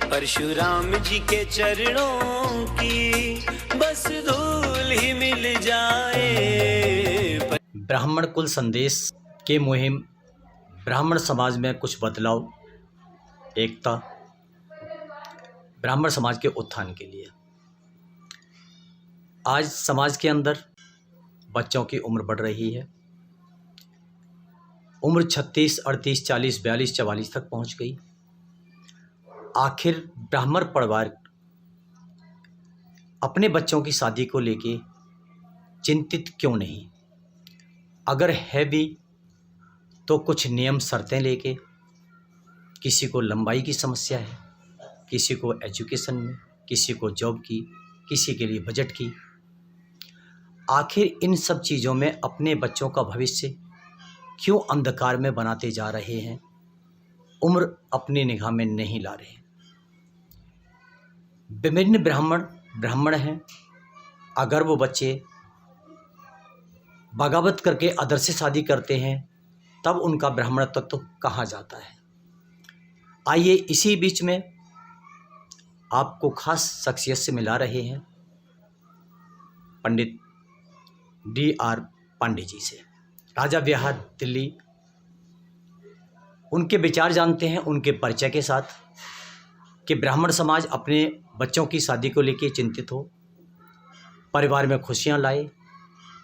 परशुराम जी के चरणों की बस धूल ही मिल जाए। ब्राह्मण कुल संदेश के मुहिम ब्राह्मण समाज में कुछ बदलाव, एकता, ब्राह्मण समाज के उत्थान के लिए। आज समाज के अंदर बच्चों की उम्र बढ़ रही है। उम्र 36, 38, 40, 42, 44 तक पहुंच गई। आखिर ब्राह्मण परिवार अपने बच्चों की शादी को लेके चिंतित क्यों नहीं? अगर है भी तो कुछ नियम शर्तें लेके। किसी को लंबाई की समस्या है, किसी को एजुकेशन में, किसी को जॉब की, किसी के लिए बजट की। आखिर इन सब चीज़ों में अपने बच्चों का भविष्य क्यों अंधकार में बनाते जा रहे हैं? उम्र अपनी निगाह में नहीं ला रहे। विभिन्न ब्राह्मण हैं। अगर वो बच्चे बगावत करके अदर से शादी करते हैं तब उनका ब्राह्मणत्व तो कहाँ जाता है? आइए इसी बीच में आपको खास शख्सियत से मिला रहे हैं, पंडित D.R. पांडे जी से, राजा विहार, दिल्ली। उनके विचार जानते हैं उनके परिचय के साथ कि ब्राह्मण समाज अपने बच्चों की शादी को लेकर चिंतित हो, परिवार में खुशियां लाए।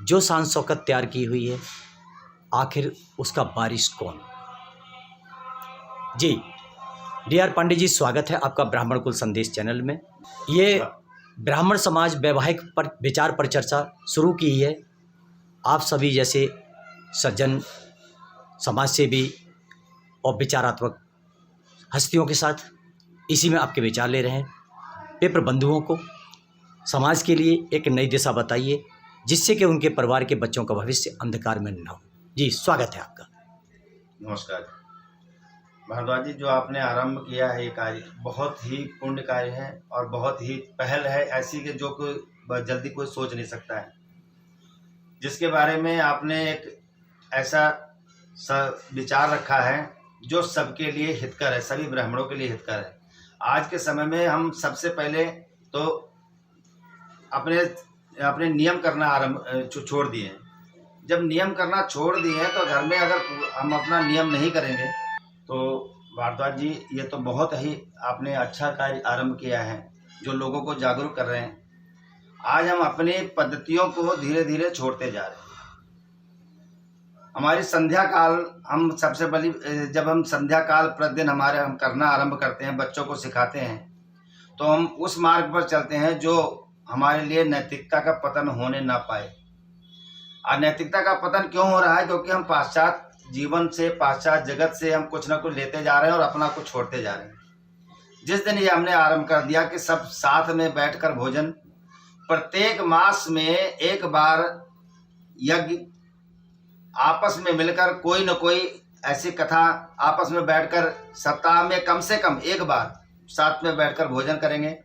जो शान शौकत तैयार की हुई है, आखिर उसका वारिस कौन? जी D.R. पांडे जी, स्वागत है आपका ब्राह्मण कुल संदेश चैनल में। ये ब्राह्मण समाज वैवाहिक पर विचार पर चर्चा शुरू की है। आप सभी जैसे सज्जन, समाज सेवी और विचारात्मक हस्तियों के साथ इसी में आपके विचार ले रहे हैं। पेपर बंधुओं को समाज के लिए एक नई दिशा बताइए, जिससे कि उनके परिवार के बच्चों का भविष्य अंधकार में न हो। जी, स्वागत है आपका। नमस्कार भारद्वाज जी, जो आपने आरंभ किया है ये कार्य बहुत ही पुण्य कार्य है और बहुत ही पहल है ऐसी कि जो कोई जल्दी कोई सोच नहीं सकता है, जिसके बारे में आपने एक ऐसा विचार रखा है जो सबके लिए हितकर है, सभी ब्राह्मणों के लिए हितकर है। आज के समय में हम सबसे पहले तो अपने नियम करना छोड़ दिए हैं। जब नियम करना छोड़ दिए हैं तो घर में अगर हम अपना नियम नहीं करेंगे तो भारद्वाज जी, ये तो बहुत ही आपने अच्छा कार्य आरंभ किया है जो लोगों को जागरूक कर रहे हैं। आज हम अपनी पद्धतियों को धीरे धीरे छोड़ते जा रहे हैं। हमारी संध्या काल, हम सबसे बड़ी, जब हम संध्या काल प्रतिदिन हम करना आरंभ करते हैं, बच्चों को सिखाते हैं, तो हम उस मार्ग पर चलते हैं जो हमारे लिए नैतिकता का पतन होने ना पाए। और नैतिकता का पतन क्यों हो रहा है? क्योंकि हम पाश्चात्य जीवन से, पाश्चात्य जगत से हम कुछ ना कुछ लेते जा रहे हैं और अपना कुछ छोड़ते जा रहे हैं। जिस दिन ये हमने आरंभ कर दिया कि सब साथ में बैठकर भोजन, प्रत्येक मास में एक बार यज्ञ, आपस में मिलकर कोई न कोई ऐसी कथा आपस में बैठकर सप्ताह में कम से कम एक बार साथ में बैठकर भोजन करेंगे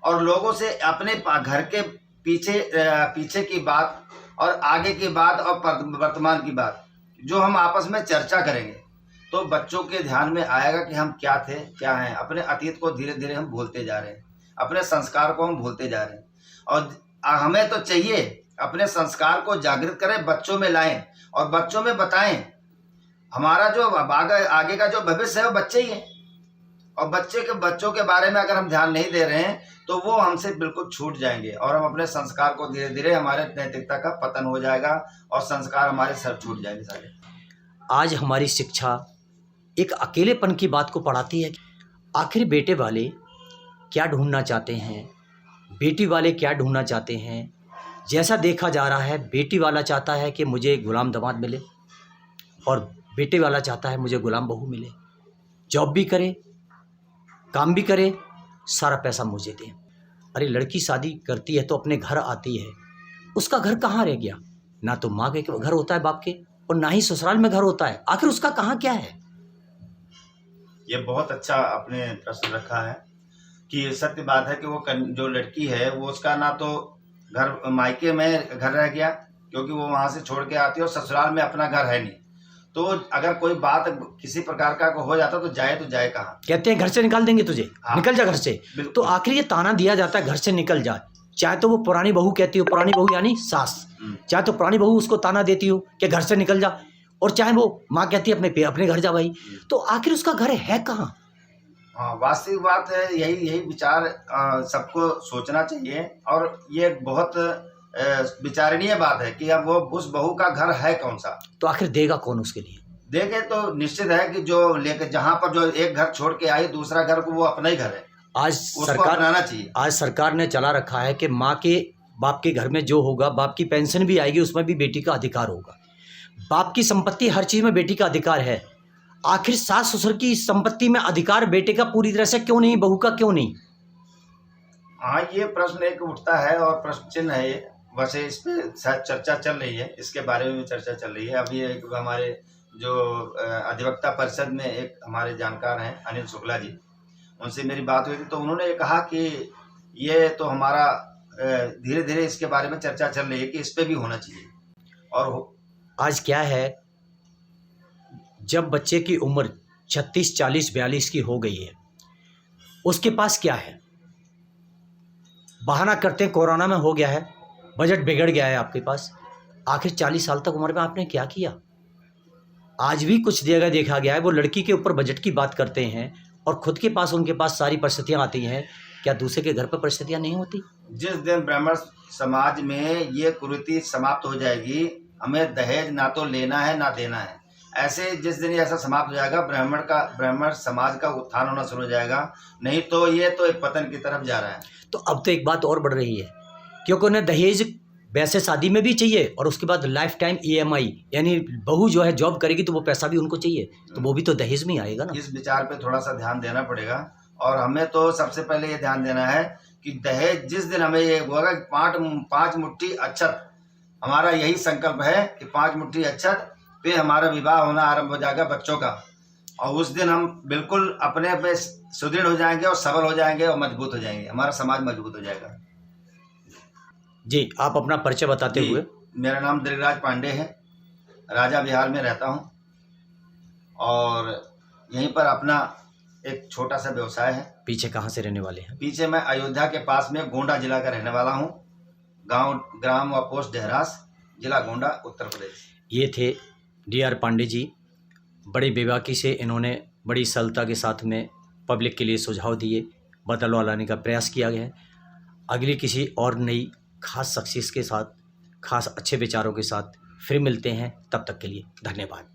और लोगों से अपने घर के पीछे की बात और आगे की बात और वर्तमान की बात जो हम आपस में चर्चा करेंगे तो बच्चों के ध्यान में आएगा कि हम क्या थे, क्या हैं। अपने अतीत को धीरे धीरे हम भूलते जा रहे हैं, अपने संस्कार को हम भूलते जा रहे हैं और हमें तो चाहिए अपने संस्कार को जागृत करें, बच्चों में लाएं और बच्चों में बताएं। हमारा जो आगे का जो भविष्य है वो बच्चे ही हैं और बच्चों के बारे में अगर हम ध्यान नहीं दे रहे हैं तो वो हमसे बिल्कुल छूट जाएंगे और हम अपने संस्कार को धीरे धीरे, हमारे नैतिकता का पतन हो जाएगा और संस्कार हमारे सर छूट जाएंगे सारे। आज हमारी शिक्षा एक अकेलेपन की बात को पढ़ाती है। आखिर बेटे वाले क्या ढूंढना चाहते हैं, बेटी वाले क्या ढूंढना चाहते हैं? जैसा देखा जा रहा है, बेटी वाला चाहता है कि मुझे गुलाम दामाद मिले और बेटे वाला चाहता है मुझे गुलाम बहू मिले। जॉब भी करे, काम भी करे, सारा पैसा मुझे दे। अरे लड़की शादी करती है तो अपने घर आती है, उसका घर कहाँ रह गया? ना तो माँ के घर होता है बाप के, और ना ही ससुराल में घर होता है। आखिर उसका कहाँ क्या है? ये बहुत अच्छा आपने प्रश्न रखा है कि सत्य बात है कि वो जो लड़की है वो उसका ना तो घर मायके में घर रह गया क्योंकि वो वहाँ से छोड़ के आती है और ससुराल में अपना घर है नहीं, तो अगर कोई बात किसी प्रकार का हो जाता तो जाए कहाँ। कहते हैं घर से निकाल देंगे तुझे, हाँ। निकल जा घर से। बिल्कुल। तो आखिर ये ताना दिया जाता है घर से निकल जा, चाहे तो वो पुरानी बहू कहती हो, पुरानी बहू यानी सास, चाहे तो पुरानी बहू उसको ताना देती हो कि घर से निकल जा, और चाहे वो माँ कहती है अपने घर जा भाई। तो आखिर उसका घर है कहाँ? हाँ, वास्तविक बात है, यही विचार सबको सोचना चाहिए। और ये बहुत विचारणीय बात है कि अब वो उस बहू का घर है कौन सा, तो आखिर देगा कौन उसके लिए? देखे तो निश्चित है कि जो लेकर जहाँ पर जो एक घर छोड़ के आई दूसरा घर को वो अपना ही घर है, आज उसको सरकार अपनाना चाहिए। आज सरकार ने चला रखा है कि माँ के बाप के घर में जो होगा, बाप की पेंशन भी आएगी, उसमें भी बेटी का अधिकार होगा। बाप की संपत्ति हर चीज़ में बेटी का अधिकार है। आखिर सास ससुर की संपत्ति में अधिकार बेटे का पूरी तरह से क्यों नहीं, बहू का क्यों नहीं? हाँ, ये प्रश्न एक उठता है और प्रश्न चिन्ह है ये। वैसे इस पे शायद चर्चा चल रही है, इसके बारे में भी चर्चा चल रही है। अभी एक हमारे जो अधिवक्ता परिषद में एक हमारे जानकार हैं अनिल शुक्ला जी, उनसे मेरी बात हुई थी, तो उन्होंने कहा कि ये तो हमारा धीरे धीरे इसके बारे में चर्चा चल रही है कि इस पे भी होना चाहिए। और आज क्या है, जब बच्चे की उम्र 36, 40, 42 की हो गई है, उसके पास क्या है? बहाना करते हैं कोरोना में हो गया है, बजट बिगड़ गया है आपके पास। आखिर 40 साल तक उम्र में आपने क्या किया? आज भी कुछ जगह देखा गया है वो लड़की के ऊपर बजट की बात करते हैं और खुद के पास उनके पास सारी परिस्थितियां आती हैं। क्या दूसरे के घर पर परिस्थितियां नहीं होती? जिस दिन ब्राह्मण समाज में ये कुरीति समाप्त हो जाएगी, हमें दहेज ना तो लेना है ना देना है, ऐसे जिस दिन ऐसा समाप्त हो जाएगा, ब्राह्मण समाज का उत्थान होना शुरू हो जाएगा। नहीं तो ये तो एक पतन की तरफ जा रहा है। तो अब तो एक बात और बढ़ रही है, क्योंकि उन्हें दहेज वैसे शादी में भी चाहिए और उसके बाद लाइफ टाइम EMI, यानी बहू जो है जॉब करेगी तो वो पैसा भी उनको चाहिए, तो वो भी तो दहेज में ही आएगा ना। इस विचार पे थोड़ा सा ध्यान देना पड़ेगा। और हमें तो सबसे पहले ये ध्यान देना है कि दहेज जिस दिन हमें ये होगा कि 5 मुट्ठी अच्छत, हमारा यही संकल्प है कि 5 मुट्ठी अच्छत पे हमारा विवाह होना आरंभ हो जाएगा बच्चों का, और उस दिन हम बिल्कुल अपने पे सुदृढ़ हो जाएंगे और सबल हो जाएंगे और मजबूत हो जाएंगे, हमारा समाज मजबूत हो जाएगा। जी, आप अपना परिचय बताते हुए। मेरा नाम दृगराज पांडे है, राजा विहार में रहता हूँ और यहीं पर अपना एक छोटा सा व्यवसाय है। पीछे कहाँ से रहने वाले हैं? पीछे मैं अयोध्या के पास में गोंडा जिला का रहने वाला हूँ। ग्राम व पोस्ट देहरास, जिला गोंडा, उत्तर प्रदेश। ये थे DR पांडे जी। बड़ी बेबाकी से इन्होंने बड़ी सरलता के साथ में पब्लिक के लिए सुझाव दिए, बदलाव लाने का प्रयास किया गया है। अगली किसी और नई खास शख्सियत के साथ, खास अच्छे विचारों के साथ फिर मिलते हैं। तब तक के लिए धन्यवाद।